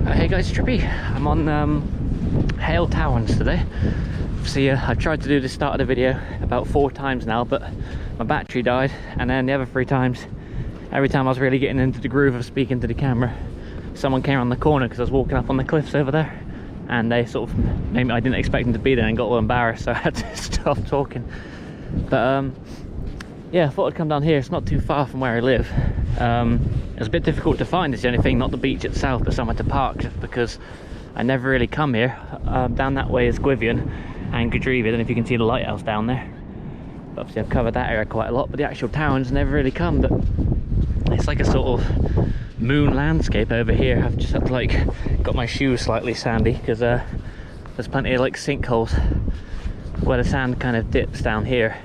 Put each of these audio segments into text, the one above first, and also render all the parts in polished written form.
Hey guys, Trippy. I'm on Hayle Towans today. See, I've tried to do the start of the video about 4 times now, but my battery died, and then the other 3 times, every time I was really getting into the groove of speaking to the camera, someone came around the corner because I was walking up on the cliffs over there, and they sort of maybe I didn't expect them to be there and got a little embarrassed, so I had to stop talking. But yeah, I thought I'd come down here. It's not too far from where I live. It's a bit difficult to find, is the only thing, not the beach itself, but somewhere to park, just because I never really come here. Down that way is Gwyvion and Gadrevi. I don't know if you can see the lighthouse down there, but obviously I've covered that area quite a lot, but the actual towns never really come. But it's like a sort of moon landscape over here. I've just had to like got my shoes slightly sandy because there's plenty of like sinkholes where the sand kind of dips down here.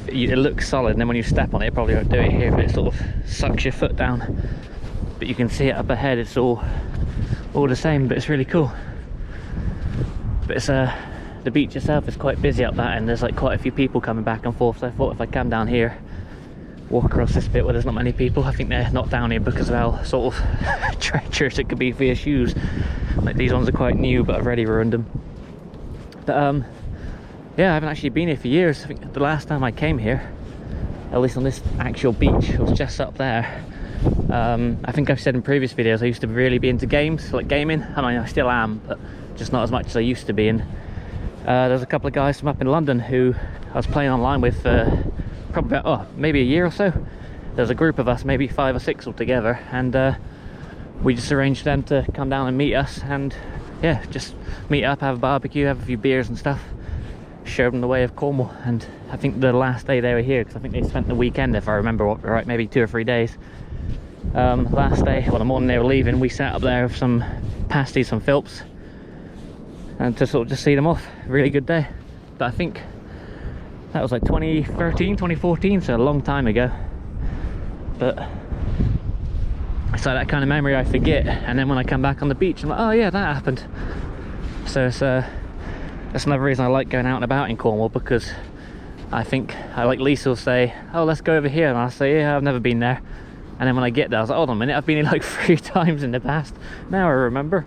It looks solid, and then when you step on it, it probably won't do it here, but it sort of sucks your foot down. But you can see it up ahead, it's all the same, but it's really cool. But it's the beach itself is quite busy up that, and there's like quite a few people coming back and forth, so I thought if I come down here, walk across this bit where there's not many people. I think they're not down here because of how sort of treacherous it could be for your shoes. Like these ones are quite new, but I've already ruined them. But yeah, I haven't actually been here for years. I think the last time I came here, at least on this actual beach, was just up there. I think I've said in previous videos I used to really be into games, like gaming. I mean, I still am, but just not as much as I used to be. And there's a couple of guys from up in London who I was playing online with probably about, maybe a year or so. There's a group of us, maybe 5 or 6 altogether, and we just arranged them to come down and meet us, and yeah, just meet up, have a barbecue, have a few beers and stuff. Showed them the way of Cornwall. And I think the last day they were here, because I think they spent the weekend, if I remember right, maybe 2 or 3 days. Last day, well, the morning they were leaving, we sat up there with some pasties, some Philps, and to sort of just see them off. Really good day. But I think that was like 2013, 2014, so a long time ago. But it's like that kind of memory I forget, and then when I come back on the beach, I'm like, oh yeah, that happened. So it's that's another reason I like going out and about in Cornwall, because I think, like Lisa will say, oh, let's go over here, and I'll say, yeah, I've never been there. And then when I get there, I was like, hold on a minute, I've been here like 3 times in the past. Now I remember.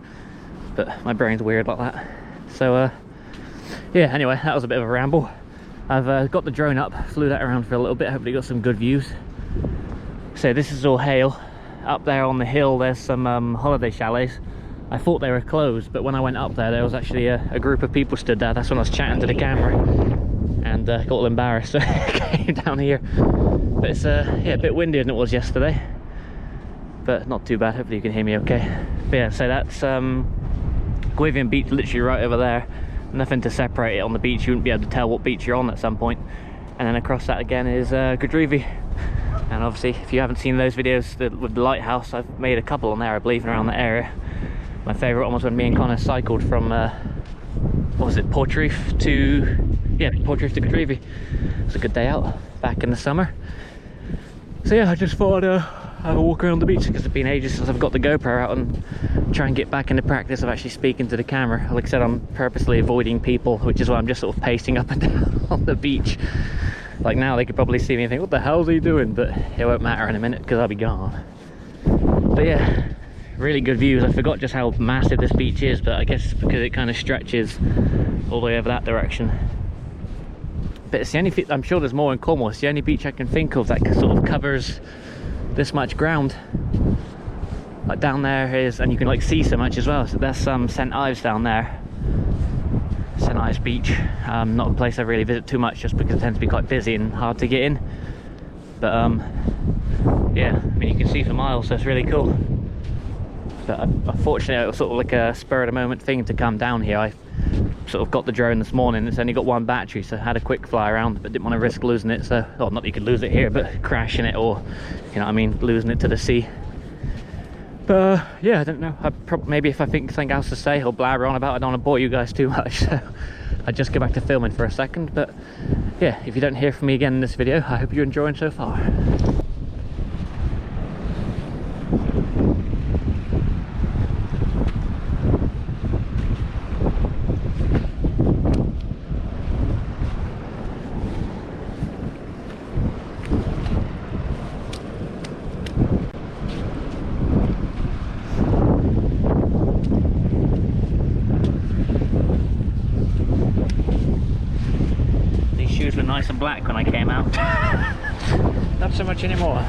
But my brain's weird like that. So yeah, anyway, that was a bit of a ramble. I've got the drone up, flew that around for a little bit, hopefully got some good views. So this is all Hayle. Up there on the hill there's some holiday chalets. I thought they were closed, but when I went up there was actually a group of people stood there. That's when I was chatting to the camera, and got a little embarrassed, so I came down here. But it's yeah, a bit windier than it was yesterday, but not too bad. Hopefully you can hear me okay. But yeah, so that's Gwyvion Beach, literally right over there. Nothing to separate it on the beach. You wouldn't be able to tell what beach you're on at some point. And then across that again is Gadrevi. And obviously, if you haven't seen those videos with the lighthouse, I've made a couple on there, I believe, around that area. My favourite one was when me and Connor cycled from, what was it, Portreath to, yeah, Portreath to Gadrevi. It was a good day out, back in the summer. So yeah, I just thought I'd have a walk around the beach, because it's been ages since I've got the GoPro out, and try and get back into practice of actually speaking to the camera. Like I said, I'm purposely avoiding people, which is why I'm just sort of pacing up and down on the beach. Like now they could probably see me and think, what the hell's he doing? But it won't matter in a minute, because I'll be gone. But yeah, really good views. I forgot just how massive this beach is, but I guess it's because it kind of stretches all the way over that direction. But it's the only, I'm sure there's more in Cornwall, it's the only beach I can think of that sort of covers this much ground. Like down there is, and you can like see so much as well. So there's some St Ives down there, St Ives Beach. Not a place I really visit too much, just because it tends to be quite busy and hard to get in. But yeah, I mean, you can see for miles, so it's really cool. But unfortunately, it was sort of like a spur of the moment thing to come down here. I sort of got the drone this morning. It's only got 1 battery, so I had a quick fly around, but didn't want to risk losing it. So, well, not that you could lose it here, but crashing it, or, you know what I mean, losing it to the sea. But yeah, I don't know. Maybe if I think something else to say or blabber on about, I don't want to bore you guys too much. So I'd just go back to filming for a second. But yeah, if you don't hear from me again in this video, I hope you're enjoying so far. black when I came out. Not so much anymore.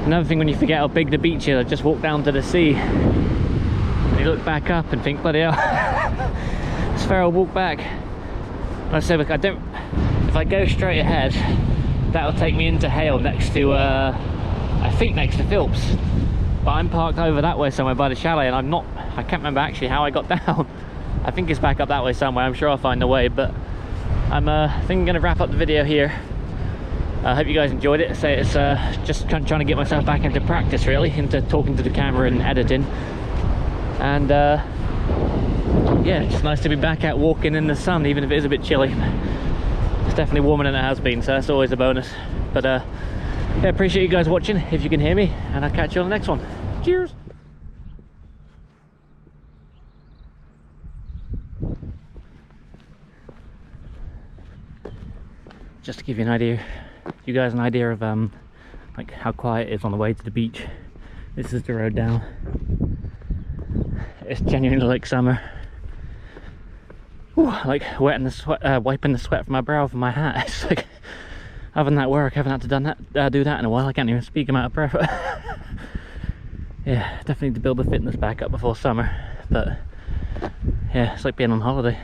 Another thing, when you forget how big the beach is, I just walked down to the sea and you look back up and think, bloody hell, it's fair I'll walk back. And I said, look, if I go straight ahead, that'll take me into Hayle next to, I think next to Philps. But I'm parked over that way somewhere by the chalet, and I can't remember actually how I got down. I think it's back up that way somewhere. I'm sure I'll find a way, but I'm thinking I'm going to wrap up the video here. I hope you guys enjoyed it. So it's just trying to get myself back into practice, really, into talking to the camera and editing. And yeah, it's nice to be back out walking in the sun, even if it is a bit chilly. It's definitely warmer than it has been, so that's always a bonus. But yeah, appreciate you guys watching, if you can hear me, and I'll catch you on the next one. Cheers! Just to give you an idea, you guys an idea of like how quiet it is on the way to the beach. This is the road down. It's genuinely like summer. Ooh, like wetting the sweat, wiping the sweat from my brow from my hat. It's like, other than that work, I haven't had to do that in a while. I can't even speak, I'm out of breath. Yeah, definitely need to build the fitness back up before summer. But yeah, it's like being on holiday.